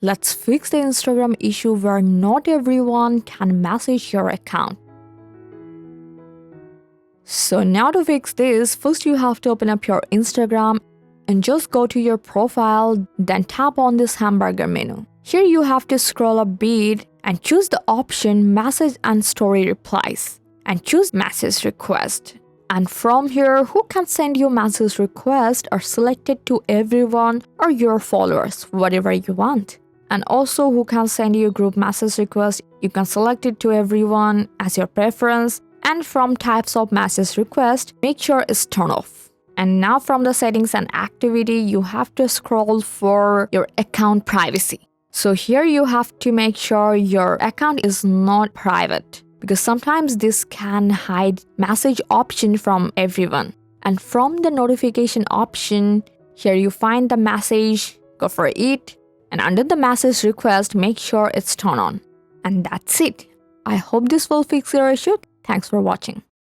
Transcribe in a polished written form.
Let's fix the Instagram issue where not everyone can message your account. So now to fix this, first you have to open up your Instagram and just go to your profile, then tap on this hamburger menu. Here you have to scroll a bit and choose the option Message and Story Replies and choose Message Request. And from here, who can send you message request are selected to everyone or your followers, whatever you want. And also who can send you group message request, you can select it to everyone as your preference. And from types of message request, make sure it's turned off. And now from the settings and activity, you have to scroll for your account privacy. So here you have to make sure your account is not private, because sometimes this can hide message option from everyone. And from the notification option, here you find the message, go for it. And under the message request, make sure it's turned on. And that's it. I hope this will fix your issue. Thanks for watching.